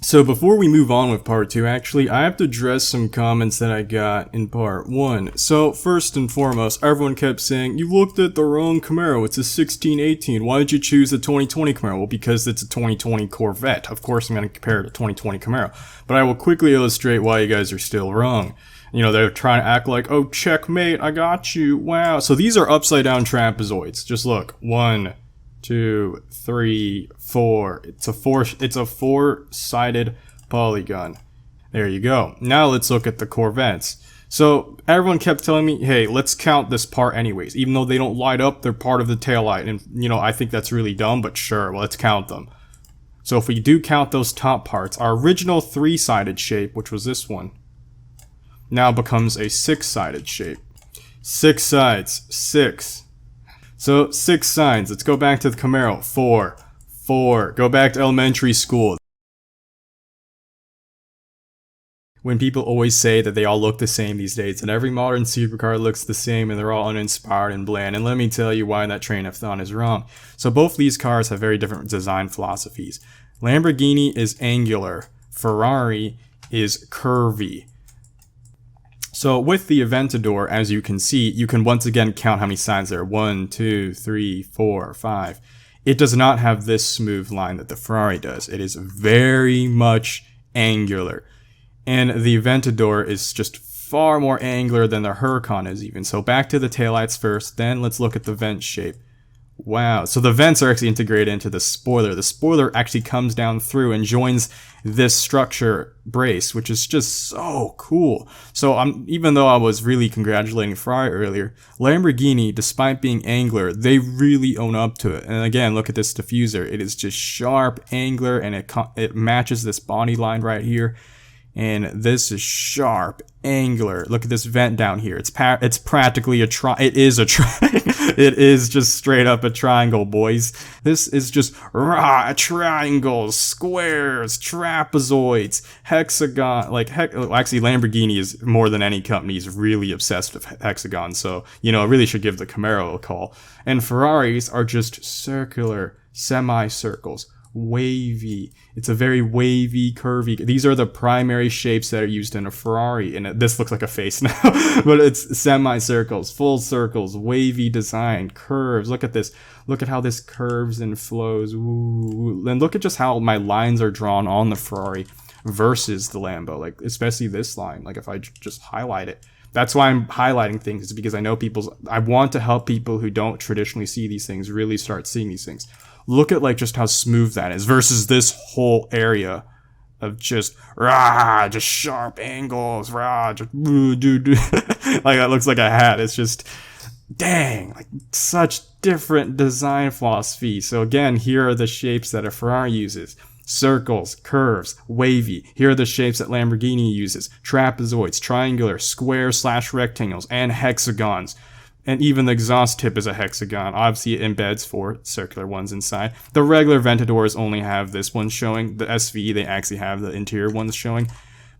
So before we move on with part 2, actually, I have to address some comments that I got in part 1. So first and foremost, everyone kept saying, you looked at the wrong Camaro, it's a 1618, why did you choose the 2020 Camaro? Well, because it's a 2020 Corvette. Of course I'm going to compare it to 2020 Camaro. But I will quickly illustrate why you guys are still wrong. You know, they're trying to act like, oh, checkmate, I got you, wow. So these are upside down trapezoids. Just look, 1, 2, 3, 4. It's a four-sided polygon. There you go. Now let's look at the Corvettes. So everyone kept telling me, hey, let's count this part anyways. Even though they don't light up, they're part of the taillight. And, you know, I think that's really dumb, but sure, well, let's count them. So if we do count those top parts, our original 3-sided shape, which was this one, now becomes a 6-sided shape. 6 sides, 6. So 6 sides. Let's go back to the Camaro. 4. 4. Go back to elementary school. When people always say that they all look the same these days, and every modern supercar looks the same and they're all uninspired and bland, and let me tell you why that train of thought is wrong. So both these cars have very different design philosophies. Lamborghini is angular. Ferrari is curvy. So with the Aventador, as you can see, you can once again count how many sides there are. 1, 2, 3, 4, 5. It does not have this smooth line that the Ferrari does. It is very much angular. And the Aventador is just far more angular than the Huracan is even. So back to the taillights first, then let's look at the vent shape. Wow, so the vents are actually integrated into the spoiler. The spoiler actually comes down through and joins this structure brace, which is just so cool. So even though I was really congratulating Ferrari earlier, Lamborghini, despite being angular, they really own up to it. And again, look at this diffuser. It is just sharp, angular, and it matches this body line right here. And this is sharp, angular. Look at this vent down here. It's practically a it is just straight up a triangle, boys. This is just triangles, squares, trapezoids, hexagon. Actually, Lamborghini is more than any company is really obsessed with hexagons. So, you know, I really should give the Camaro a call. And Ferraris are just circular, semicircles. Wavy. It's a very wavy, curvy. These are the primary shapes that are used in a Ferrari, and this looks like a face now, but it's semicircles, full circles, wavy design, curves. Look at this. Look at how this curves and flows. Ooh. And look at just how my lines are drawn on the Ferrari versus the Lambo. Like, especially this line. Like, if I just highlight it. That's why I'm highlighting things, is because I know I want to help people who don't traditionally see these things really start seeing these things. Look at just how smooth that is versus this whole area of just sharp angles, like that looks like a hat. It's just, dang, like such different design philosophy. So again, here are the shapes that a Ferrari uses. Circles, curves, wavy. Here are the shapes that Lamborghini uses. Trapezoids, triangular, square/rectangles, and hexagons. And even the exhaust tip is a hexagon. Obviously, it embeds 4 circular ones inside. The regular Aventadors only have this one showing. The SV, they actually have the interior ones showing.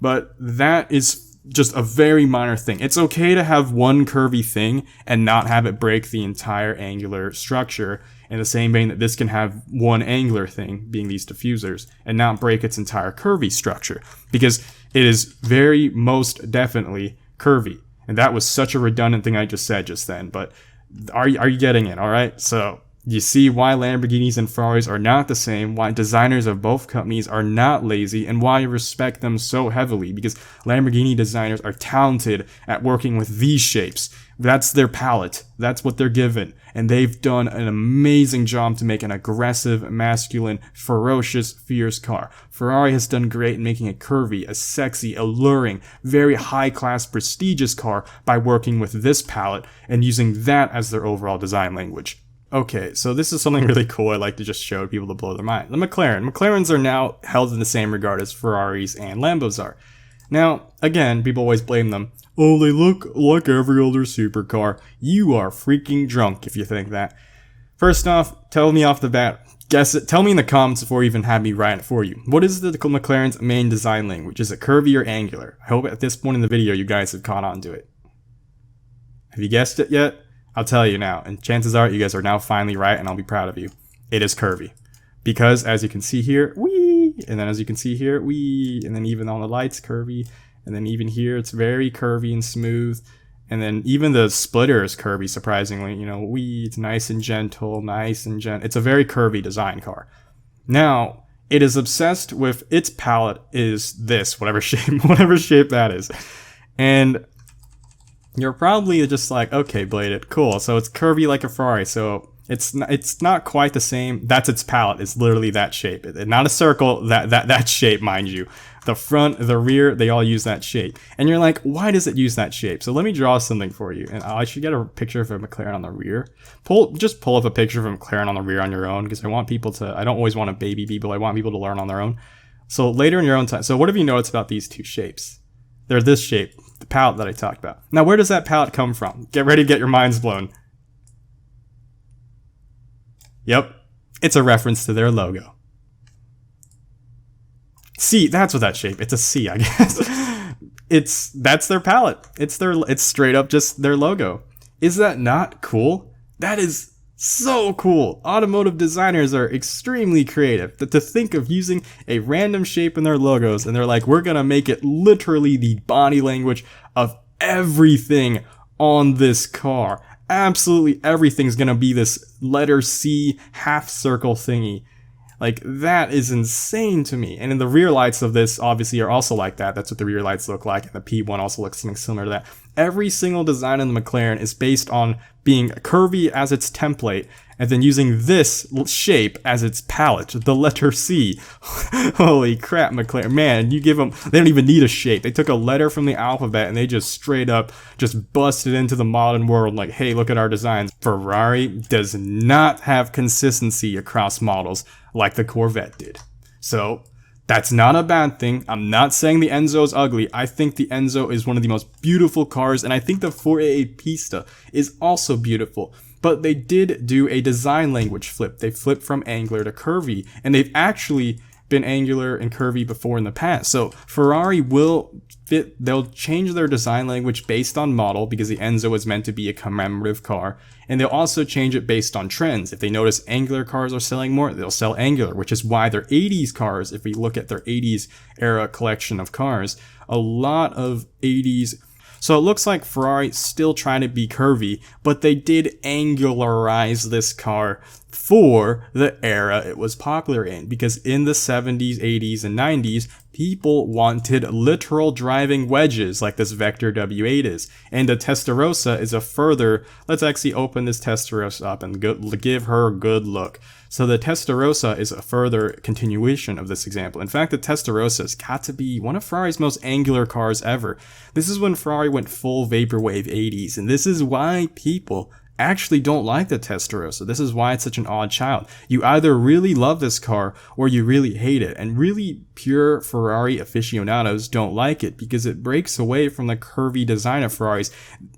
But that is just a very minor thing. It's okay to have one curvy thing and not have it break the entire angular structure, in the same vein that this can have one angular thing, being these diffusers, and not break its entire curvy structure. Because it is very most definitely curvy. And that was such a redundant thing I just said just then, but are you getting it, alright? So, you see why Lamborghinis and Ferraris are not the same, why designers of both companies are not lazy, and why I respect them so heavily, because Lamborghini designers are talented at working with these shapes. That's their palette. That's what they're given. And they've done an amazing job to make an aggressive, masculine, ferocious, fierce car. Ferrari has done great in making a curvy, a sexy, alluring, very high-class, prestigious car by working with this palette and using that as their overall design language. Okay, so this is something really cool I like to just show people to blow their mind. The McLarens are now held in the same regard as Ferraris and Lambos are. Now, again, people always blame them. Oh, they look like every other supercar. You are freaking drunk if you think that. First off, tell me off the bat. Guess it. Tell me in the comments before you even have me write it for you. What is the McLaren's main design language? Is it curvy or angular? I hope at this point in the video you guys have caught on to it. Have you guessed it yet? I'll tell you now, and chances are you guys are now finally right, and I'll be proud of you. It is curvy. Because, as you can see here, and then as you can see here, and then even on the lights, curvy, and then even here, it's very curvy and smooth. And then even the splitter is curvy, surprisingly. You know, it's nice and gentle, It's a very curvy design car. Now, it is obsessed with its palette is this, whatever shape that is. And you're probably just like, okay, Bladed, cool. So it's curvy like a Ferrari. So it's not quite the same. That's its palette. It's literally that shape. Not a circle, that shape, mind you. The front, the rear, they all use that shape. And you're like, why does it use that shape? So let me draw something for you. And I should get a picture of a McLaren on the rear. Just pull up a picture of a McLaren on the rear on your own, because I don't always want to baby people. I want people to learn on their own. So later in your own time. So what have you noticed about these two shapes? They're this shape, the palette that I talked about. Now, where does that palette come from? Get ready to get your minds blown. Yep, it's a reference to their logo. C, that's what that shape. It's a C, I guess. That's their palette. It's straight up just their logo. Is that not cool? That is so cool. Automotive designers are extremely creative. To think of using a random shape in their logos, and they're like, we're gonna make it literally the body language of everything on this car. Absolutely everything's gonna be this letter C half circle thingy. Like, that is insane to me. And in the rear lights of this, obviously, are also like that. That's what the rear lights look like. And the P1 also looks something similar to that. Every single design in the McLaren is based on being curvy as its template, and then using this shape as its palette, the letter C. Holy crap, McLaren. Man, you give them, they don't even need a shape. They took a letter from the alphabet and they just straight up just busted into the modern world like, hey, look at our designs. Ferrari does not have consistency across models like the Corvette did. So that's not a bad thing. I'm not saying the Enzo is ugly. I think the Enzo is one of the most beautiful cars, and I think the 488 Pista is also beautiful. But they did do a design language flip. They flipped from angular to curvy, and they've actually been angular and curvy before in the past. So Ferrari will fit, they'll change their design language based on model, because the Enzo is meant to be a commemorative car, and they'll also change it based on trends. If they notice angular cars are selling more, they'll sell angular, which is why their 80s cars, if we look at their 80s era collection of cars, a lot of 80s. So it looks like Ferrari still trying to be curvy, but they did angularize this car for the era it was popular in, because in the 70s, 80s, and 90s, people wanted literal driving wedges like this Vector W8 is. And the Testarossa is a further, let's actually open this Testarossa up and give her a good look. So the Testarossa is a further continuation of this example. In fact, the Testarossa has got to be one of Ferrari's most angular cars ever. This is when Ferrari went full vaporwave 80s, and this is why people actually don't like the Testarossa. This is why it's such an odd child. You either really love this car or you really hate it, and really pure Ferrari aficionados don't like it because it breaks away from the curvy design of Ferraris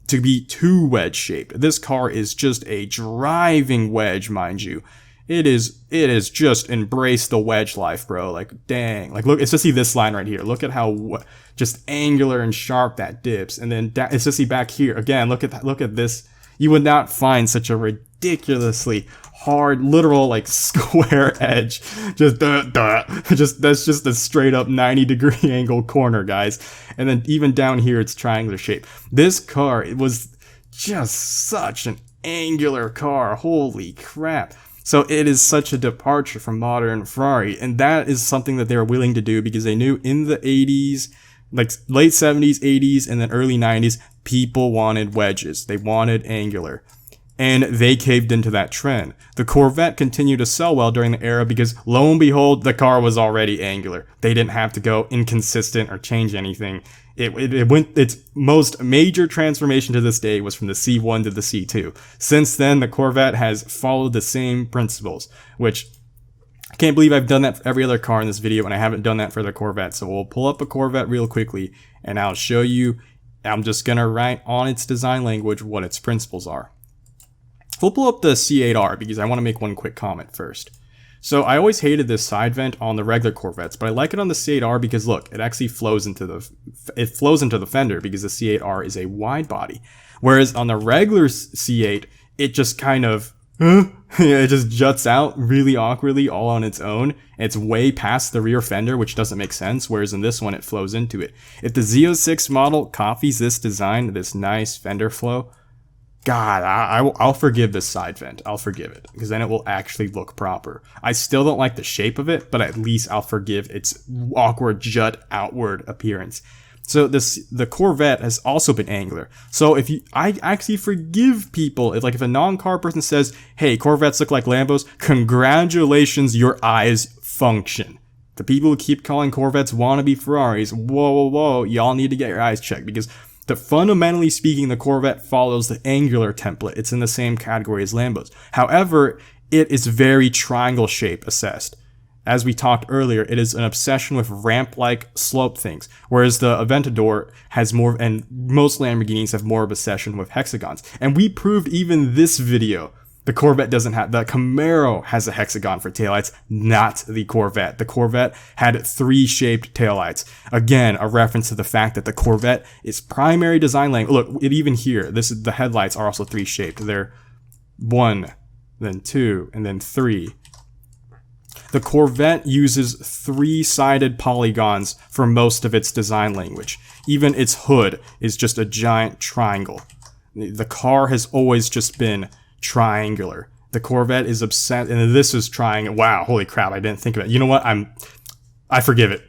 to be too wedge shaped. This car is just a driving wedge, mind you. It is just embrace the wedge life, bro. Like, dang. Like, look, it's just see this line right here. Look at how just angular and sharp that dips. And then it's just see back here. Again, look at that. Look at this. You would not find such a ridiculously hard, literal, like, square edge. That's just a straight up 90-degree angle corner, guys. And then even down here, it's triangular shape. This car, it was just such an angular car. Holy crap. So it is such a departure from modern Ferrari, and that is something that they were willing to do because they knew in the 80s, like late 70s, 80s, and then early 90s, people wanted wedges. They wanted angular. And they caved into that trend. The Corvette continued to sell well during the era because, lo and behold, the car was already angular. They didn't have to go inconsistent or change anything. It went, its most major transformation to this day was from the C1 to the C2. Since then, the Corvette has followed the same principles, which I can't believe I've done that for every other car in this video, and I haven't done that for the Corvette. So we'll pull up a Corvette real quickly, and I'll show you. I'm just going to write on its design language what its principles are. We'll pull up the C8R because I want to make one quick comment first. So I always hated this side vent on the regular Corvettes, but I like it on the C8R because look, it actually flows into the fender because the C8R is a wide body. Whereas on the regular C8, it just kind of huh? Yeah, it just juts out really awkwardly all on its own. It's way past the rear fender, which doesn't make sense, whereas in this one it flows into it. If the Z06 model copies this design, this nice fender flow, God, I'll forgive this side vent. I'll forgive it, because then it will actually look proper. I still don't like the shape of it, but at least I'll forgive its awkward jut outward appearance. So the Corvette has also been angular. So I actually forgive people if a non-car person says, "Hey, Corvettes look like Lambos," congratulations, your eyes function. The people who keep calling Corvettes wannabe Ferraris, whoa, y'all need to get your eyes checked, because fundamentally speaking, the Corvette follows the angular template. It's in the same category as Lambos. However, it is very triangle shape assessed. As we talked earlier, it is an obsession with ramp-like slope things, whereas the Aventador has more, and most Lamborghinis have more of a obsession with hexagons. And we proved even this video. The Corvette doesn't have, the Camaro has a hexagon for taillights, not the Corvette. The Corvette had 3 shaped taillights. Again, a reference to the fact that the Corvette is primary design language. Look, even here, the headlights are also 3 shaped. They're 1, then 2, and then 3. The Corvette uses 3-sided polygons for most of its design language. Even its hood is just a giant triangle. The car has always just been triangular. The Corvette is obsessed, and this is triangle. Wow, holy crap, I didn't think of it. You know what? I forgive it.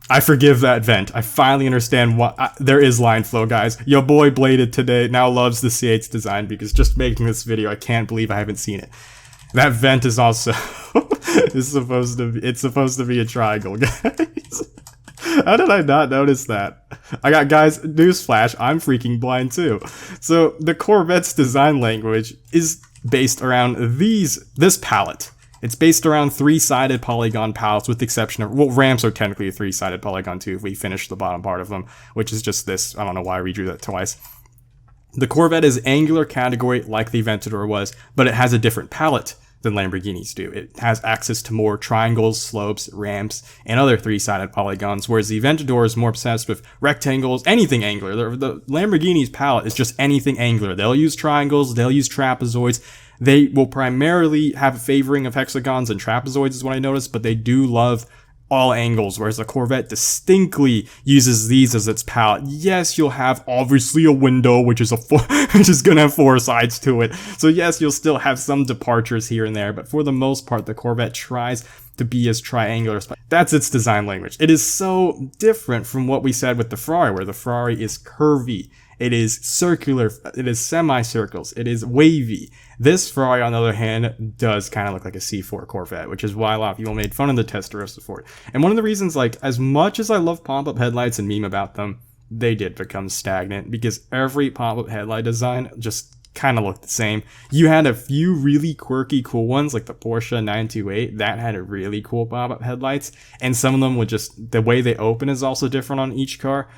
I forgive that vent. I finally understand what there is line flow, guys. Your boy Bladed today now loves the C8's design, because just making this video, I can't believe I haven't seen it. That vent is also it's supposed to be a triangle, guys. How did I not notice that? Guys, newsflash, I'm freaking blind too. So the Corvette's design language is based around this palette. It's based around 3-sided polygon palettes, with the exception of, well, ramps are technically a 3-sided polygon too if we finish the bottom part of them, which is just this. I don't know why I redrew that twice. The Corvette is angular category like the Aventador was, but it has a different palette than Lamborghinis do. It has access to more triangles, slopes, ramps, and other 3-sided polygons, whereas the Aventador is more obsessed with rectangles, anything angular. The Lamborghini's palette is just anything angular. They'll use triangles, they'll use trapezoids. They will primarily have a favoring of hexagons and trapezoids is what I noticed, but they do love all angles, whereas the Corvette distinctly uses these as its palette. Yes, you'll have obviously a window, which is gonna have 4 sides to it. So yes, you'll still have some departures here and there, but for the most part, the Corvette tries to be as triangular. That's its design language. It is so different from what we said with the Ferrari, where the Ferrari is curvy. It is circular, it is semicircles, it is wavy. This Ferrari, on the other hand, does kind of look like a C4 Corvette, which is why a lot of people made fun of the Testarossa for it. And one of the reasons, as much as I love pop-up headlights and meme about them, they did become stagnant, because every pop-up headlight design just kind of looked the same. You had a few really quirky, cool ones, like the Porsche 928, that had a really cool pop-up headlights, and some of them would just, the way they open is also different on each car.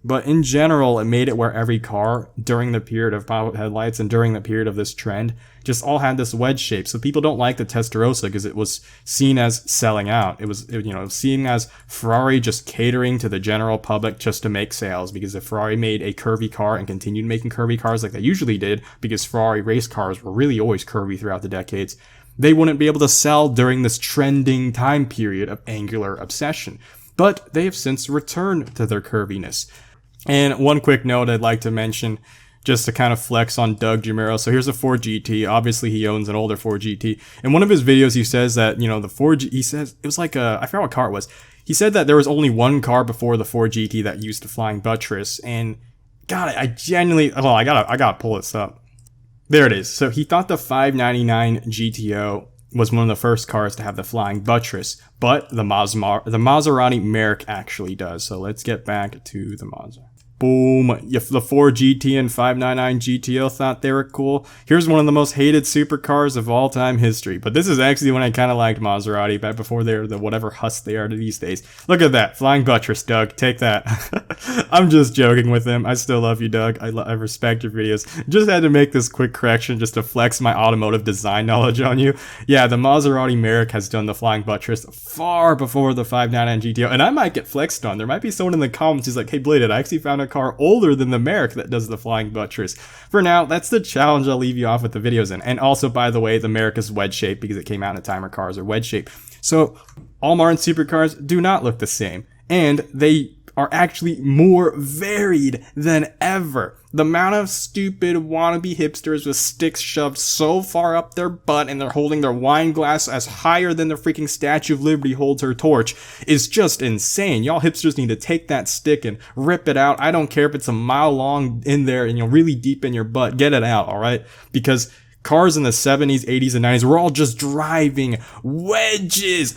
But in general, it made it where every car, during the period of pop-up headlights and during the period of this trend, just all had this wedge shape. So people don't like the Testarossa because it was seen as selling out. It was seen as Ferrari just catering to the general public just to make sales. Because if Ferrari made a curvy car and continued making curvy cars like they usually did, because Ferrari race cars were really always curvy throughout the decades, they wouldn't be able to sell during this trending time period of angular obsession. But they have since returned to their curviness. And one quick note I'd like to mention, just to kind of flex on Doug Jamero. So here's a Ford GT. Obviously, he owns an older Ford GT. In one of his videos, he says that, the Ford, he says, it was like I forgot what car it was. He said that there was only one car before the Ford GT that used the flying buttress. And God, I genuinely, I gotta pull this up. There it is. So he thought the 599 GTO was one of the first cars to have the flying buttress, but the Maserati Merc actually does. So let's get back to the Maserati. Boom. If the Ford GT and 599 GTO thought they were cool, here's one of the most hated supercars of all time history. But this is actually when I kind of liked Maserati, back before they're the whatever husk they are these days. Look at that. Flying buttress, Doug. Take that. I'm just joking with him. I still love you, Doug. I respect your videos. Just had to make this quick correction just to flex my automotive design knowledge on you. Yeah, the Maserati Merc has done the flying buttress far before the 599 GTO. And I might get flexed on. There might be someone in the comments who's like, hey, Bladed, I actually found out a car older than the Merc that does the flying buttress. For now, that's the challenge I'll leave you off with the videos in. And also, by the way, the Merc is wedge shaped because it came out in a time where cars are wedge shaped. So all Martin supercars do not look the same, and they are actually more varied than ever. The amount of stupid wannabe hipsters with sticks shoved so far up their butt and they're holding their wine glass as higher than the freaking Statue of Liberty holds her torch is just insane. Y'all hipsters need to take that stick and rip it out. I don't care if it's a mile long in there and really deep in your butt. Get it out, alright? Because cars in the 70s, 80s, and 90s were all just driving wedges.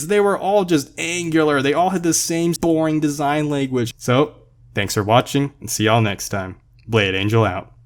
They were all just angular. They all had the same boring design language. So, thanks for watching, and see y'all next time. Blade Angel out.